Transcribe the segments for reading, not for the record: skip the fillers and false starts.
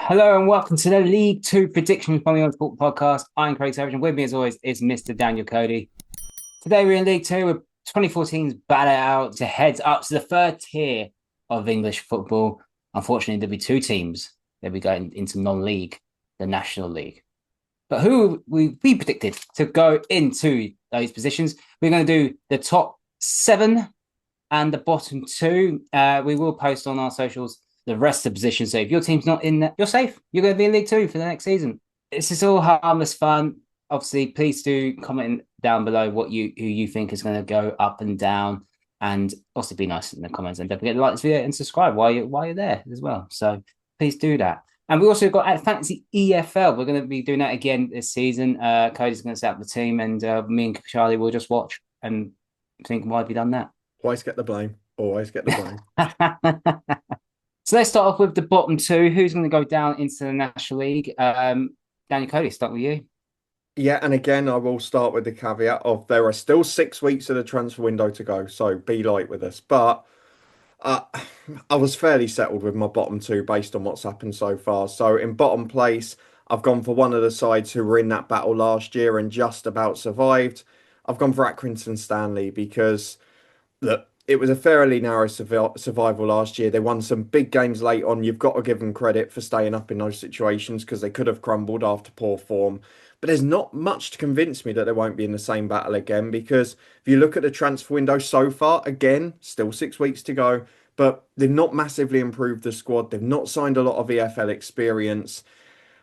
Hello and welcome to the League Two Predictions from the On Sport Podcast. I'm Craig Savage, and with me, as always, is Mr. Daniel Cody. Today we're in League Two with 2014's battle out to head up to the third tier of English football. Unfortunately, there'll be two teams that we going into non-league, the National League. But who we predicted to go into those positions? We're going to do the top seven and the bottom two. We will post on our socials the rest of the positions. So if your team's not in that, you're safe. You're going to be in League Two for the next season. This is all harmless fun. Obviously, please do comment down below who you think is going to go up and down, and also be nice in the comments. And don't forget to like this video and subscribe while you're there as well. So please do that. And we also got at Fantasy EFL. We're going to be doing that again this season. Cody's going to set up the team, and me and Charlie will just watch and think, why have you done that? Always get the blame. Always get the blame. So let's start off with the bottom two. Who's going to go down into the National League? Daniel Cody, start with you. Yeah, and again, I will start with the caveat of there are still 6 weeks of the transfer window to go, so be light with us. But uh, I was fairly settled with my bottom two based on what's happened so far. So in bottom place, I've gone for one of the sides who were in that battle last year and just about survived. I've gone for Accrington Stanley because look, it was a fairly narrow survival last year. They won some big games late on. You've got to give them credit for staying up in those situations because they could have crumbled after poor form. But there's not much to convince me that they won't be in the same battle again because if you look at the transfer window so far, again, still 6 weeks to go, but they've not massively improved the squad. They've not signed a lot of EFL experience.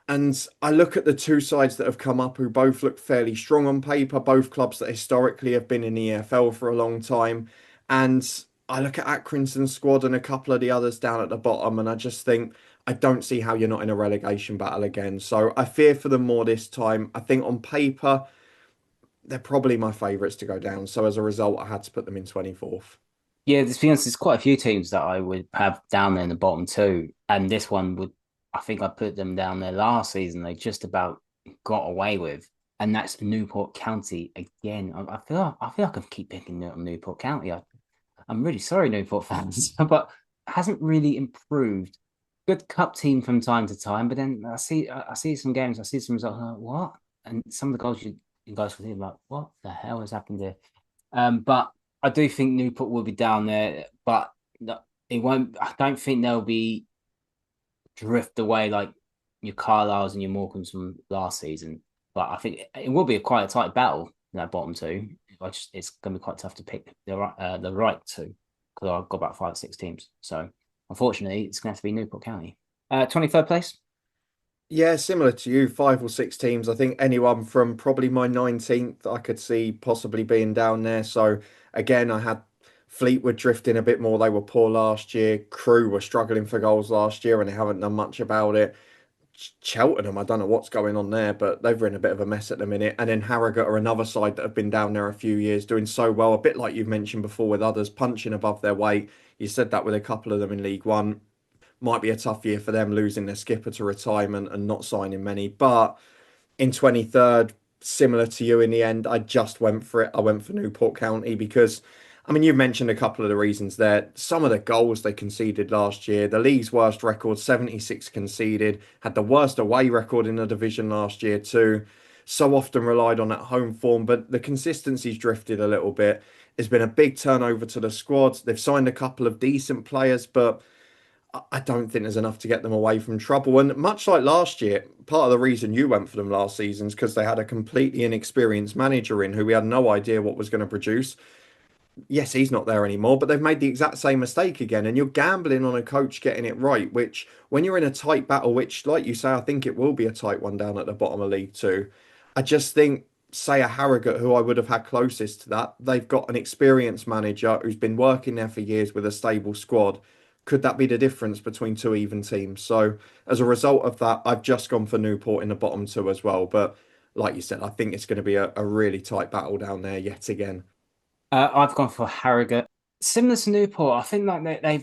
And I look at the two sides that have come up who both look fairly strong on paper, both clubs that historically have been in the EFL for a long time. And I look at Accrington's squad and a couple of the others down at the bottom, and I just think I don't see how you're not in a relegation battle again. So I fear for them more this time. I think on paper, they're probably my favourites to go down. So as a result, I had to put them in 24th. Yeah, to be honest, there's quite a few teams that I would have down there in the bottom two, and this one would. I think I put them down there last season. They just about got away with, and that's Newport County again. I feel like I keep picking on Newport County. I'm really sorry, Newport fans, but hasn't really improved. Good cup team from time to time, but then I see some games, I see some results. I'm like, what? And some of the goals you guys were thinking like, what the hell has happened here? But I do think Newport will be down there, but it won't. I don't think they'll be drift away like your Carlisles and your Morecambes from last season. But I think it will be quite a tight battle in that bottom two. It's going to be quite tough to pick the right two because I've got about 5 or 6 teams. So unfortunately, it's going to have to be Newport County. 23rd place. Yeah, similar to you, 5 or 6 teams. I think anyone from probably my 19th I could see possibly being down there. So again, I had Fleetwood drifting a bit more. They were poor last year. Crew were struggling for goals last year and they haven't done much about it. Cheltenham, I don't know what's going on there, but they're in a bit of a mess at the minute. And then Harrogate are another side that have been down there a few years, doing so well, a bit like you've mentioned before with others, punching above their weight. You said that with a couple of them in League One. Might be a tough year for them losing their skipper to retirement and not signing many. But in 23rd, similar to you in the end, I just went for it. I went for Newport County because, I mean, you've mentioned a couple of the reasons there. Some of the goals they conceded last year, the league's worst record, 76 conceded, had the worst away record in the division last year too. So often relied on that home form, but the consistency's drifted a little bit. There's been a big turnover to the squad. They've signed a couple of decent players, but I don't think there's enough to get them away from trouble. And much like last year, part of the reason you went for them last season is because they had a completely inexperienced manager in who we had no idea what was going to produce. Yes, he's not there anymore, but they've made the exact same mistake again. And you're gambling on a coach getting it right, which when you're in a tight battle, which, like you say, I think it will be a tight one down at the bottom of League Two. I just think, say, a Harrogate, who I would have had closest to that, they've got an experienced manager who's been working there for years with a stable squad. Could that be the difference between two even teams? So, as a result of that, I've just gone for Newport in the bottom two as well. But like you said, I think it's going to be a really tight battle down there yet again. I've gone for Harrogate. Similar to Newport, I think like I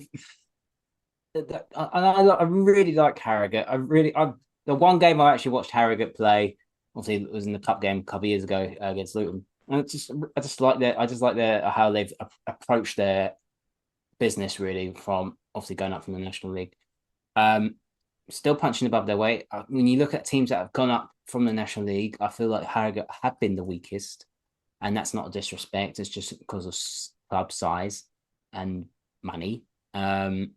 really like Harrogate. The one game I actually watched Harrogate play, obviously it was in the cup game a couple of years ago against Luton. And I just like their how they've approached their business really from obviously going up from the National League. Um, still punching above their weight. When you look at teams that have gone up from the National League, I feel like Harrogate have been the weakest, and that's not a disrespect. It's just because of club size and money. And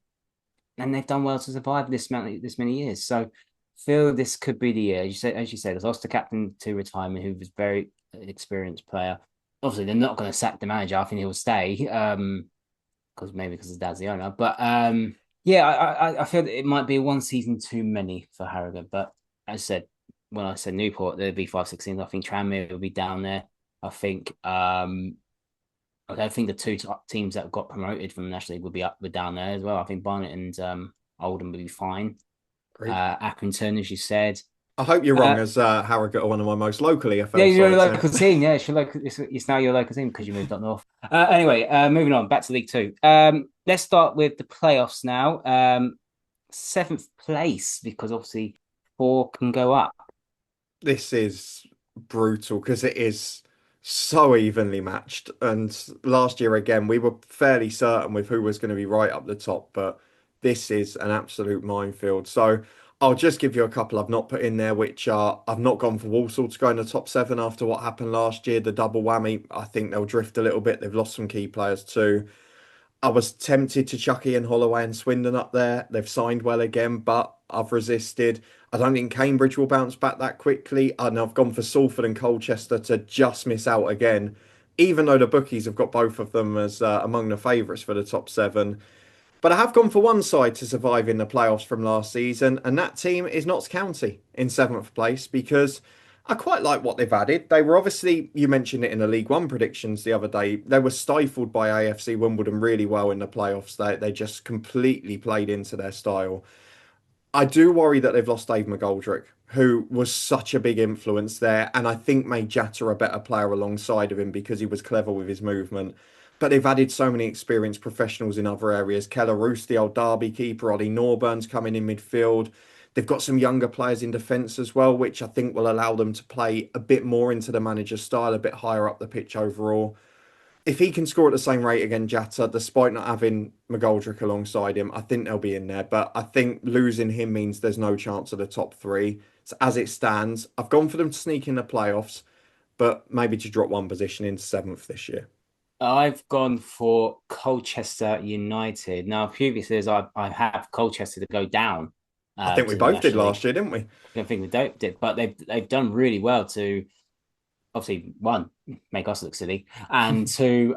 they've done well to survive this many years. So, feel this could be the year. As you said, they've lost the captain to retirement, who was very experienced player. Obviously, they're not going to sack the manager. I think he'll stay. Because maybe because his dad's the owner. But yeah, I feel that it might be one season too many for Harrogate. But as I said, when I said Newport, there'd be 5-16. I think Tranmere will be down there. I think I don't think the two teams that got promoted from the National League would be up with down there as well. I think Barnet and Oldham would be fine. Agreed. Accrington, as you said. I hope you're wrong, Uh, as Harrogate are one of my most local yeah, EFL you're a sides. local team. Yeah, it's now your local team because you moved up north. Anyway, moving on back to League Two. Let's start with the playoffs now. Seventh place because obviously four can go up. This is brutal because it is so evenly matched. And last year, again, we were fairly certain with who was going to be right up the top, but this is an absolute minefield. So I'll just give you a couple I've not put in there, which are I've not gone for Walsall to go in the top seven after what happened last year, the double whammy. I think they'll drift a little bit. They've lost some key players too. I was tempted to chuck Ian Holloway and Swindon up there. They've signed well again, but I've resisted. I don't think Cambridge will bounce back that quickly. And I've gone for Salford and Colchester to just miss out again, even though the bookies have got both of them as among the favourites for the top seven. But I have gone for one side to survive in the playoffs from last season, and that team is Notts County in seventh place because I quite like what they've added. They were obviously, you mentioned it in the League One predictions the other day, they were stifled by AFC Wimbledon really well in the playoffs. They just completely played into their style. I do worry that they've lost Dave McGoldrick, who was such a big influence there, and I think made Jatta a better player alongside of him because he was clever with his movement. But they've added so many experienced professionals in other areas. Keller Roos, the old Derby keeper, Ollie Norburn's coming in midfield. They've got some younger players in defence as well, which I think will allow them to play a bit more into the manager's style, a bit higher up the pitch overall. If he can score at the same rate again, Jatta, despite not having McGoldrick alongside him, I think they'll be in there. But I think losing him means there's no chance of the top three. So as it stands, I've gone for them to sneak in the playoffs, but maybe to drop one position into seventh this year. I've gone for Colchester United. Now, previously, I have Colchester to go down I think we to the both did National last League. year, didn't we? I don't think they don't did, but they've done really well to obviously one make us look silly and to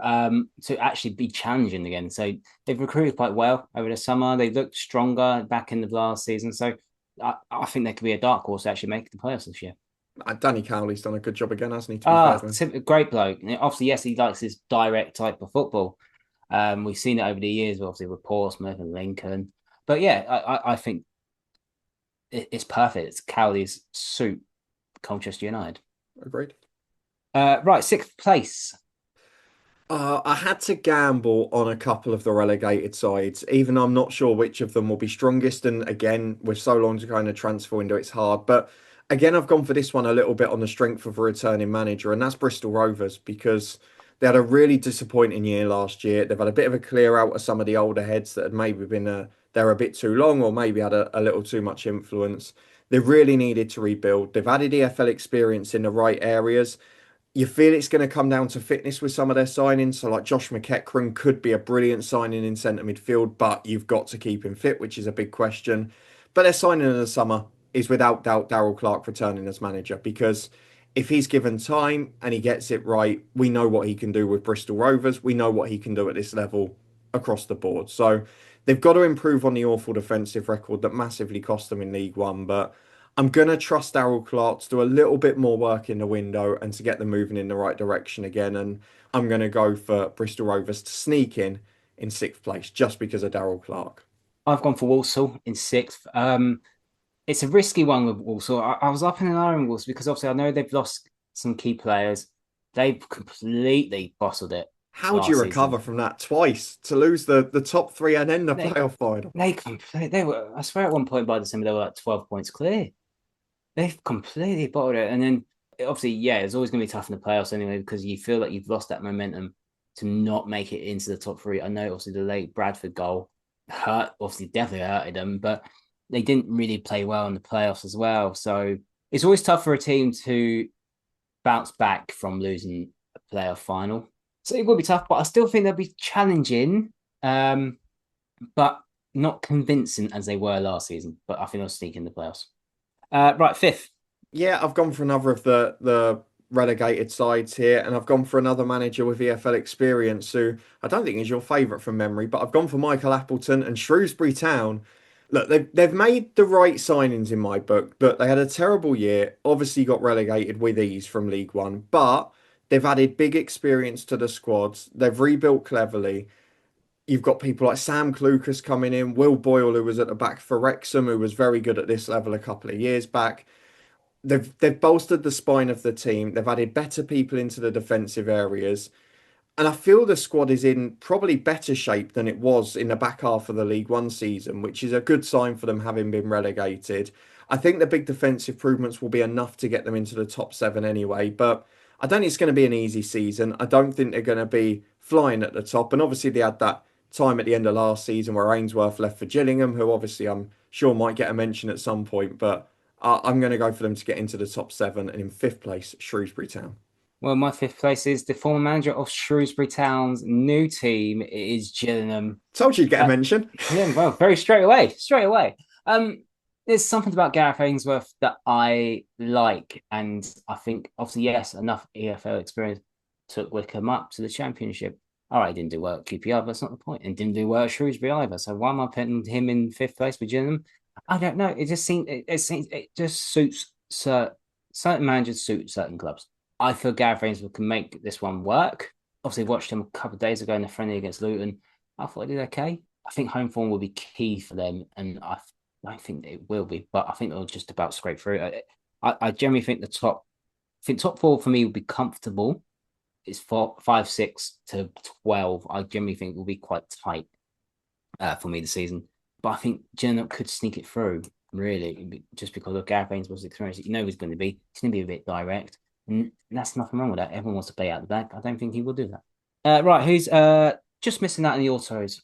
actually be challenging again. So they've recruited quite well over the summer. They looked stronger back in the last season. So I think they could be a dark horse to actually make the playoffs this year. Danny Cowley's done a good job again, hasn't he, to be fair Ah, to him? great bloke. Obviously, yes, he likes this direct type of football. We've seen it over the years, obviously with Portsmouth and Lincoln. But yeah, I think it's perfect. It's Cowley's suit, Colchester United. Agreed. Right, sixth place. I had to gamble on a couple of the relegated sides, even though I'm not sure which of them will be strongest. And again, with so long to go in a transfer window, it's hard. But again, I've gone for this one a little bit on the strength of a returning manager, and that's Bristol Rovers because they had a really disappointing year last year. They've had a bit of a clear out of some of the older heads that had maybe been there a bit too long or maybe had a little too much influence. They really needed to rebuild. They've added EFL experience in the right areas. You feel it's going to come down to fitness with some of their signings. So, like Josh McEachran could be a brilliant signing in centre midfield, but you've got to keep him fit, which is a big question. But their signing in the summer is without doubt Darrell Clark returning as manager because if he's given time and he gets it right, we know what he can do with Bristol Rovers. We know what he can do at this level across the board. So, they've got to improve on the awful defensive record that massively cost them in League One, but I'm going to trust Darrell Clark to do a little bit more work in the window and to get them moving in the right direction again. And I'm going to go for Bristol Rovers to sneak in sixth place just because of Darrell Clark. I've gone for Walsall in sixth. It's a risky one with Walsall. I was up in an iron Walsall because obviously I know they've lost some key players. They've completely bottled it How do you last recover season. from that twice to lose the top three and then the They playoff final? they were, I swear at one point by December they were like 12 points clear. They've completely bottled it. And then obviously, yeah, it's always going to be tough in the playoffs anyway because you feel like you've lost that momentum to not make it into the top three. I know obviously the late Bradford goal hurt, obviously definitely hurted them, but they didn't really play well in the playoffs as well. So it's always tough for a team to bounce back from losing a playoff final. So it will be tough, but I still think they'll be challenging, um, but not convincing as they were last season. But I think they'll sneak in the playoffs. Right, fifth. Yeah, I've gone for another of the relegated sides here, and I've gone for another manager with EFL experience who I don't think is your favourite from memory, but I've gone for Michael Appleton and Shrewsbury Town. Look, they've made the right signings in my book, but they had a terrible year. Obviously, got relegated with ease from League One, but they've added big experience to the squads. They've rebuilt cleverly. You've got people like Sam Clucas coming in, Will Boyle, who was at the back for Wrexham, who was very good at this level a couple of years back. They've bolstered the spine of the team. They've added better people into the defensive areas. And I feel the squad is in probably better shape than it was in the back half of the League One season, which is a good sign for them having been relegated. I think the big defensive improvements will be enough to get them into the top seven anyway, but I don't think it's going to be an easy season. I don't think they're going to be flying at the top. And obviously, they had that time at the end of last season where Ainsworth left for Gillingham, who obviously I'm sure might get a mention at some point, but I'm going to go for them to get into the top seven. And in fifth place, Shrewsbury Town. Well, my fifth place is the former manager of Shrewsbury Town's new team. It is Gillingham. Told you would get a Uh, mention. yeah, well, very straight away, straight away. There's something about Gareth Ainsworth that I like, and I think obviously yes, enough EFL experience took Wickham up to the Championship. All right, didn't do well at QPR, but that's not the point, and didn't do well at Shrewsbury either. So why am I putting him in fifth place with Gillingham? I don't know. It just suits certain managers suit certain clubs. I feel Gareth Ainsworth can make this one work. Obviously, watched him a couple of days ago in the friendly against Luton. I thought he did okay. I think home form will be key for them, and I think it will be, but I think they'll just about scrape through. I generally think top four for me will be comfortable. It's 5, 6 to 12. I generally think will be quite tight for me this season, but I think Gillingham could sneak it through. Really, just because of Gareth Ainsworth's experience, you know he's going to be. He's going to be a bit direct, and that's nothing wrong with that. Everyone wants to play out the back. I don't think he will do that. Right, who's just missing out in the autos?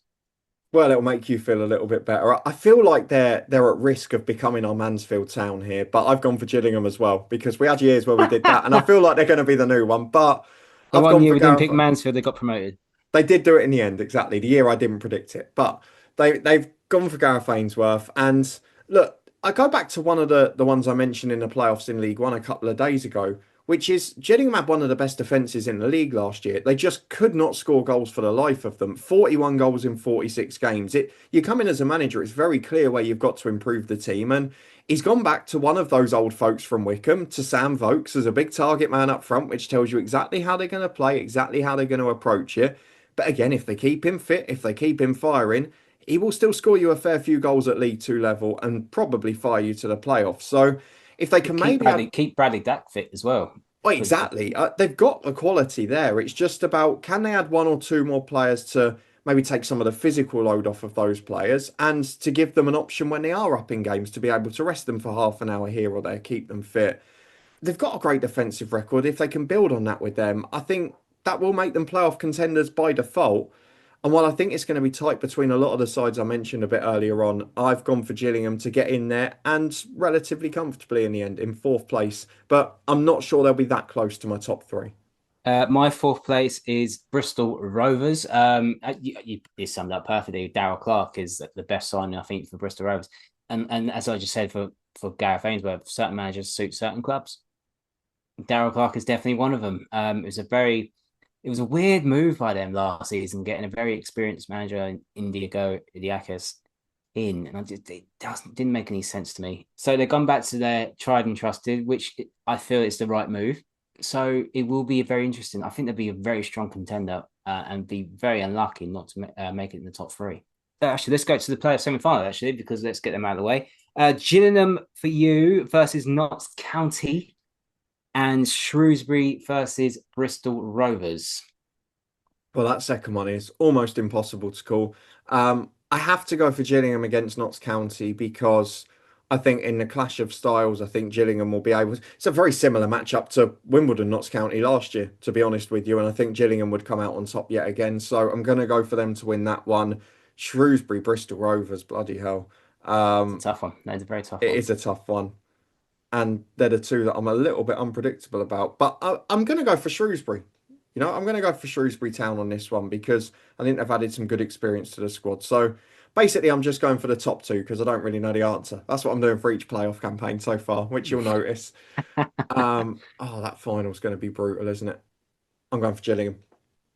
Well, it'll make you feel a little bit better. I feel like they're at risk of becoming our Mansfield Town here, but I've gone for Gillingham as well because we had years where we did that, and I feel like they're going to be the new one. But The I've one gone year for we didn't Gareth. pick Mansfield, they got promoted. They did do it in the end, exactly. The year I didn't predict it, but they've gone for Gareth Ainsworth. And look, I go back to one of the ones I mentioned in the playoffs in League One a couple of days ago, which is Gillingham had one of the best defences in the league last year. They just could not score goals for the life of them. 41 goals in 46 games. You come in as a manager, it's very clear where you've got to improve the team. And he's gone back to one of those old folks from Wickham, to Sam Vokes as a big target man up front, which tells you exactly how they're going to play, exactly how they're going to approach you. But again, if they keep him fit, if they keep him firing, he will still score you a fair few goals at League Two level and probably fire you to the playoffs. So if they can maybe add, Keep Bradley Dack fit as well. well, Because exactly, they've got the quality there. It's just about can they add one or two more players to maybe take some of the physical load off of those players and to give them an option when they are up in games to be able to rest them for half an hour here or there, keep them fit. They've got a great defensive record. If they can build on that with them, I think that will make them playoff contenders by default. And while I think it's going to be tight between a lot of the sides I mentioned a bit earlier on, I've gone for Gillingham to get in there and relatively comfortably in the end, in fourth place. But I'm not sure they'll be that close to my top three. my fourth place is Bristol Rovers. You summed up perfectly. Darrell Clark is the best signing, I think, for Bristol Rovers. And as I just said for Gareth Ainsworth, certain managers suit certain clubs. Darrell Clark is definitely one of them. It was a weird move by them last season, getting a very experienced manager, Indigo Idiakis, in, and didn't make any sense to me. So they've gone back to their tried and trusted, which I feel is the right move. So it will be very interesting. I think they'll be a very strong contender and be very unlucky not to make it in the top three. Actually, let's go to the playoff semi-final. Actually, because let's get them out of the way. Gillingham for you versus Notts County, and Shrewsbury versus Bristol Rovers. Well, that second one is almost impossible to call. I have to go for Gillingham against Notts County because I think in the clash of styles, I think Gillingham will be able. It's a very similar matchup to Wimbledon Notts County last year, to be honest with you, and I think Gillingham would come out on top yet again. So I'm going to go for them to win that one. Shrewsbury, Bristol Rovers, bloody hell. It's a tough one. That is a very tough It one. is a tough one. And they're the two that I'm a little bit unpredictable about. But I'm going to go for Shrewsbury. I'm going to go for Shrewsbury Town on this one because I think they've added some good experience to the squad. So basically, I'm just going for the top two because I don't really know the answer. That's what I'm doing for each playoff campaign so far, which you'll notice. Oh, that final's going to be brutal, isn't it? I'm going for Gillingham.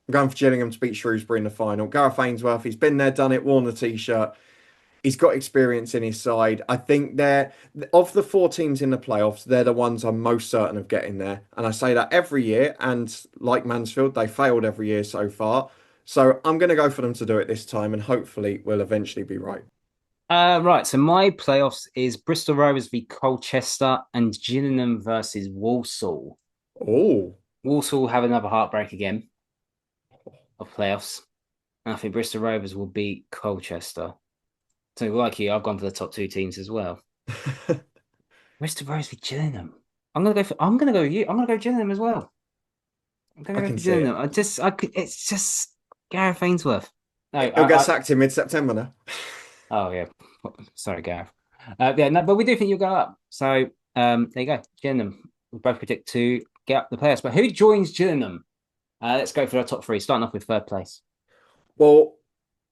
I'm going for Gillingham to beat Shrewsbury in the final. Gareth Ainsworth, he's been there, done it, worn the t-shirt. He's got experience in his side. I think they're of the four teams in the playoffs, they're the ones I'm most certain of getting there. And I say that every year. And like Mansfield, they failed every year so far. So I'm going to go for them to do it this time, and hopefully we'll eventually be right. Right. So my playoffs is Bristol Rovers v Colchester and Gillingham versus Walsall. Oh, Walsall have another heartbreak again of playoffs. And I think Bristol Rovers will beat Colchester. So like you, I've gone for the top two teams as well. Bristol Rovers v Gillingham. I'm gonna go with you. I'm gonna go Gillingham as well. I'm I gonna go can for see Gillingham. it. It's just Gareth Ainsworth. No, He'll get sacked in mid-September now. oh yeah. Sorry, Gareth. Yeah, no, but we do think you'll go up. So there you go. Gillingham. We both predict to get up the players. But who joins Gillingham? Let's go for our top three, starting off with third place. Well,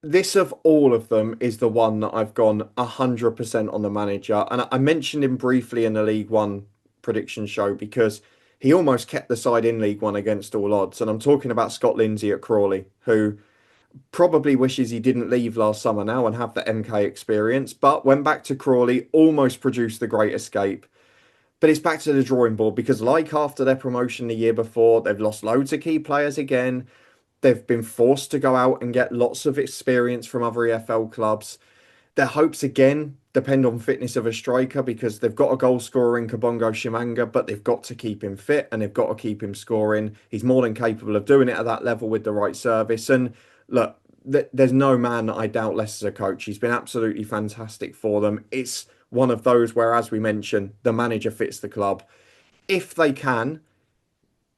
this of all of them is the one that I've gone 100% on the manager. And I mentioned him briefly in the League One prediction show because he almost kept the side in League One against all odds. And I'm talking about Scott Lindsay at Crawley, who probably wishes he didn't leave last summer now and have the MK experience, but went back to Crawley, almost produced the Great Escape. But it's back to the drawing board because, like after their promotion the year before, they've lost loads of key players again. They've been forced to go out and get lots of experience from other EFL clubs. Their hopes again depend on fitness of a striker because they've got a goal scorer in Kabongo Shimanga, but they've got to keep him fit and they've got to keep him scoring. He's more than capable of doing it at that level with the right service. And look, there's no man that I doubt less as a coach. He's been absolutely fantastic for them. It's one of those where, as we mentioned, the manager fits the club. If they can,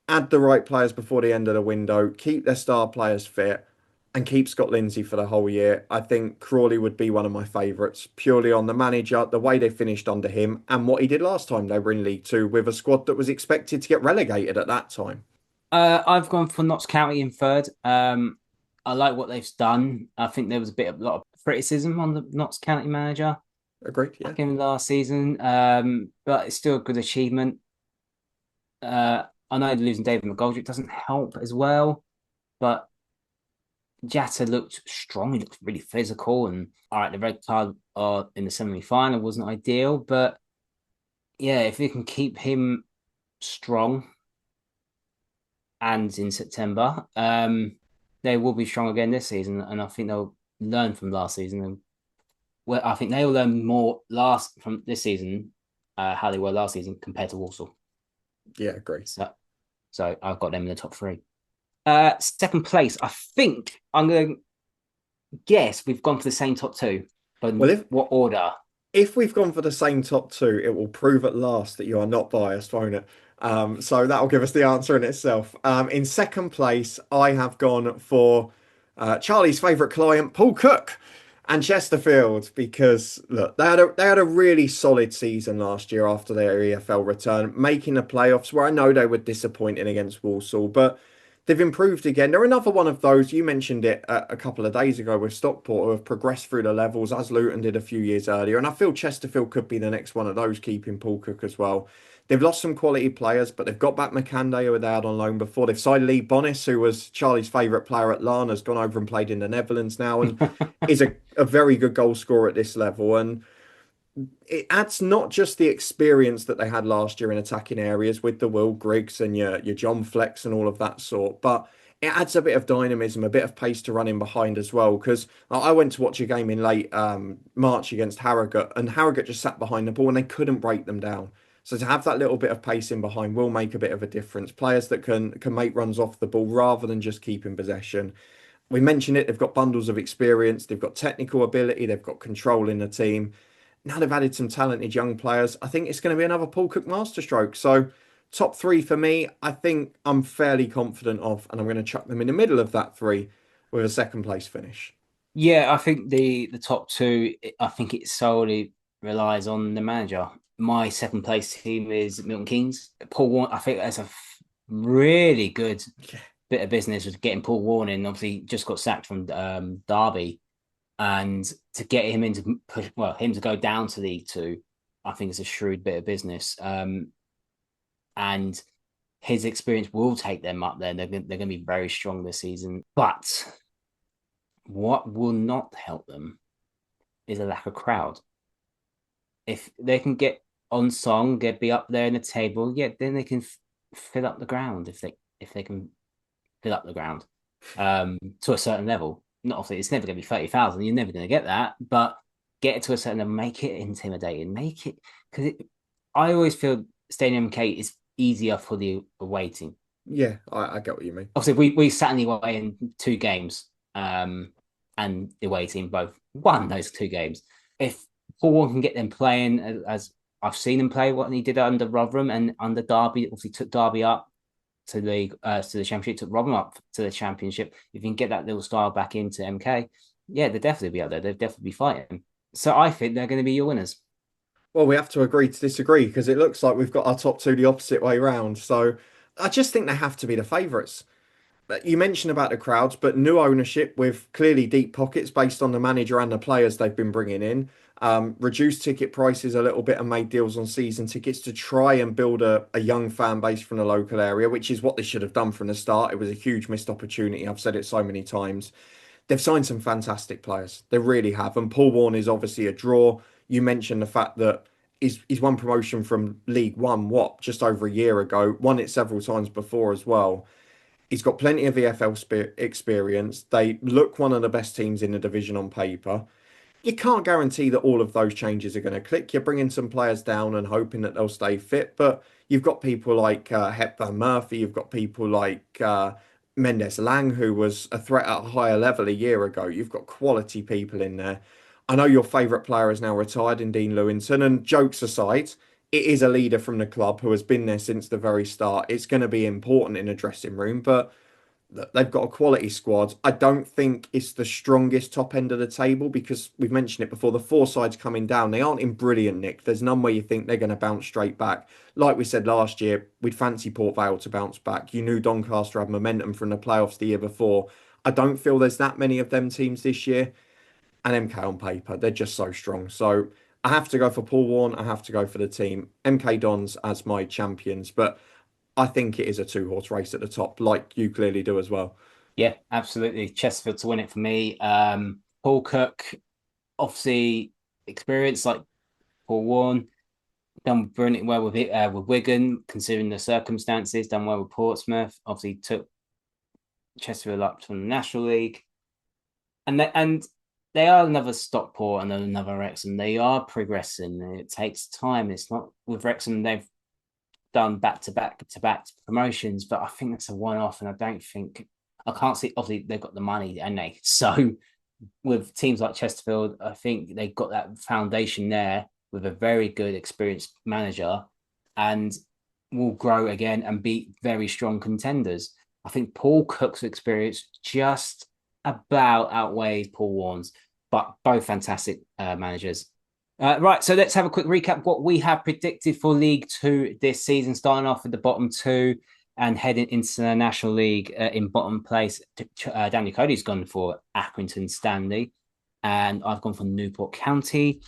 add the right players before the end of the window, keep their star players fit, and keep Scott Lindsay for the whole year. I think Crawley would be one of my favourites, purely on the manager, the way they finished under him, and what he did last time they were in League Two with a squad that was expected to get relegated at that time. I've gone for Notts County in third. I like what they've done. I think there was a lot of criticism on the Notts County manager Agreed, yeah. back in last season, but it's still a good achievement. I know losing David McGoldrick doesn't help as well, but Jatta looked strong. He looked really physical, and all right, the red card in the semi-final wasn't ideal, but yeah, if we can keep him strong and in September, they will be strong again this season, and I think they'll learn from last season. And well, I think they'll learn more last from this season, how they were last season compared to Walsall. Yeah, agree. So, so I've got them in the top three. Second place, I think I'm going to guess we've gone for the same top two, but Well, if what order? if we've gone for the same top two, it will prove at last that you are not biased, won't it? So that'll give us the answer in itself. In second place, I have gone for Charlie's favourite client, Paul Cook and Chesterfield, because look, they had a really solid season last year after their EFL return, making the playoffs where I know they were disappointing against Walsall, but they've improved again. They're another one of those, you mentioned it a couple of days ago with Stockport, who have progressed through the levels as Luton did a few years earlier. And I feel Chesterfield could be the next one of those, keeping Paul Cook as well. They've lost some quality players, but they've got back McCanday, who they had on loan before. They've signed Lee Bonis, who was Charlie's favourite player at Larne, has gone over and played in the Netherlands now and is a very good goal scorer at this level. And it adds not just the experience that they had last year in attacking areas with the Will Griggs and your John Flex and all of that sort, but it adds a bit of dynamism, a bit of pace to run in behind as well. Because I went to watch a game in late March against Harrogate, and Harrogate just sat behind the ball and they couldn't break them down. So to have that little bit of pace in behind will make a bit of a difference. Players that can make runs off the ball rather than just keeping possession. We mentioned it, they've got bundles of experience, they've got technical ability, they've got control in the team. Now they've added some talented young players. I think it's going to be another Paul Cook masterstroke. So top three for me, I think I'm fairly confident of, and I'm going to chuck them in the middle of that three with a second place finish. Yeah, I think the top two. I think it solely relies on the manager. My second place team is Milton Keynes. Paul Warne. I think that's a really good Yeah, bit of business with getting Paul Warne in. Obviously, just got sacked from Derby, and to get him into push, well, him to go down to League Two, I think it's a shrewd bit of business. And his experience will take them up there. They're going to be very strong this season. But what will not help them is a lack of crowd. If they can get on song, get be up there in the table, yeah, then they can fill up the ground if they can fill up the ground to a certain level. Not obviously, it's never going to be 30,000. You're never going to get that, but get it to a certain level, make it intimidating, make it because I always feel Stadium K is easier for the away team. yeah, I get what you mean. Obviously, we sat in the away in two games, and the away team both won those two games. If Paul Warne can get them playing as I've seen him play, what he did under Rotherham and under Derby, obviously took Derby up to the championship, took Rotherham up to the championship. If you can get that little style back into MK, yeah, they'll definitely be out there. They'll definitely be fighting. So I think they're going to be your winners. Well, we have to agree to disagree because it looks like we've got our top two the opposite way round. So I just think they have to be the favourites. You mentioned about the crowds, but new ownership with clearly deep pockets based on the manager and the players they've been bringing in. Reduced ticket prices a little bit and made deals on season tickets to try and build a young fan base from the local area, which is what they should have done from the start. It was a huge missed opportunity. I've said it so many times. They've signed some fantastic players. They really have. And Paul Warne is obviously a draw. You mentioned the fact that he's won promotion from League One, what, just over a year ago, won it several times before as well. He's got plenty of EFL experience. They look one of the best teams in the division on paper. You can't guarantee that all of those changes are going to click. You're bringing some players down and hoping that they'll stay fit, but you've got people like Hepburn Murphy, you've got people like Mendes Lang, who was a threat at a higher level a year ago. You've got quality people in there. I know your favourite player is now retired in Dean Lewinson, and jokes aside, it is a leader from the club who has been there since the very start. It's going to be important in a dressing room, but they've got a quality squad. I don't think it's the strongest top end of the table because we've mentioned it before. The four sides coming down, they aren't in brilliant nick. There's none where you think they're going to bounce straight back. Like we said last year, we'd fancy Port Vale to bounce back. You knew Doncaster had momentum from the playoffs the year before. I don't feel there's that many of them teams this year. And MK on paper, they're just so strong. So I have to go for Paul Warne. I have to go for the team. MK Dons as my champions, but I think it is a two-horse race at the top, like you clearly do as well. Yeah, absolutely. Chesterfield to win it for me. Paul Cook, obviously experienced like Paul Warne, done brilliantly well with it with Wigan, considering the circumstances. Done well with Portsmouth. Obviously took Chesterfield up from the National League, and they are another Stockport and another Wrexham. They are progressing. It takes time. It's not with Wrexham. They've done back to back promotions, but I think that's a one off, and I can't see. Obviously, they've got the money, and they so with teams like Chesterfield, I think they've got that foundation there with a very good, experienced manager, and will grow again and be very strong contenders. I think Paul Cook's experience just about outweighs Paul Warne's, but both fantastic managers. Right, so let's have a quick recap what we have predicted for League Two this season, starting off with the bottom two and heading into the National League in bottom place. Daniel Cody's gone for Accrington Stanley, and I've gone for Newport County.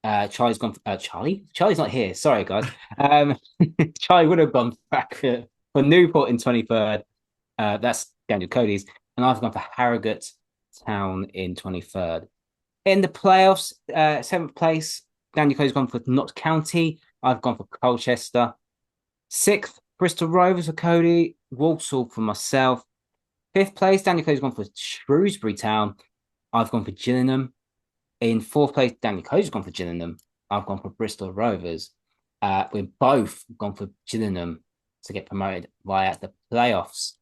Charlie's gone for Charlie. Charlie's not here. Sorry, guys. Um, Charlie would have gone back for Newport in 23rd. That's Daniel Cody's, and I've gone for Harrogate Town in 23rd. In the playoffs, seventh place, Daniel Cody's gone for Notts County. I've gone for Colchester. Sixth, Bristol Rovers for Cody. Walsall for myself. Fifth place, Daniel Cody's gone for Shrewsbury Town. I've gone for Gillingham. In fourth place, Daniel Cody's gone for Gillingham. I've gone for Bristol Rovers. We've both gone for Gillingham to get promoted via the playoffs.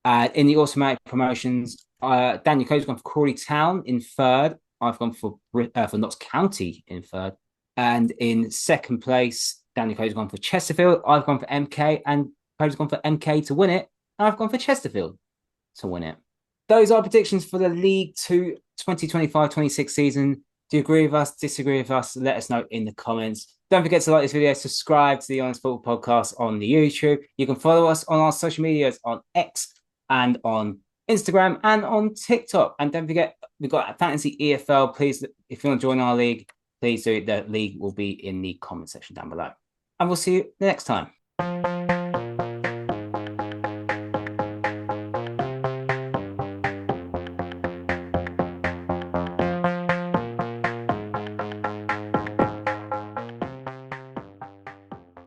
In the automatic promotions, Daniel Cody's gone for Crawley Town in third. I've gone for Notts County in third. And in second place, Daniel Cody's gone for Chesterfield. I've gone for MK, and Cody's gone for MK to win it. And I've gone for Chesterfield to win it. Those are predictions for the League Two 2025-26 season. Do you agree with us? Disagree with us? Let us know in the comments. Don't forget to like this video, subscribe to the Honest Football Podcast on the YouTube. You can follow us on our social medias on X and on Instagram and on TikTok. And don't forget, we've got a Fantasy EFL. Please, if you want to join our league, please do. The league will be in the comment section down below. And we'll see you next time.